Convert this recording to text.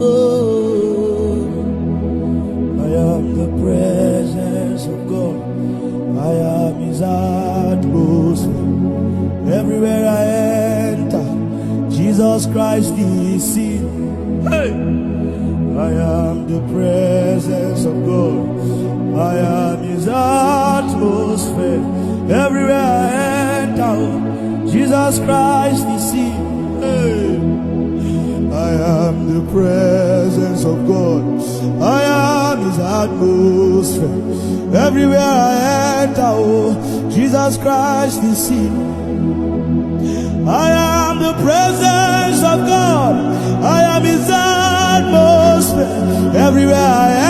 Oh, I am the presence of God. I am His atmosphere. Everywhere I enter, Jesus Christ is seen. Hey! I am the presence of God. I am His atmosphere. Everywhere I enter, Jesus Christ is seen. Hey! I am the presence of God. I am His atmosphere. Everywhere I enter, Jesus Christ is seen. I am the presence of God. I am His atmosphere. Everywhere I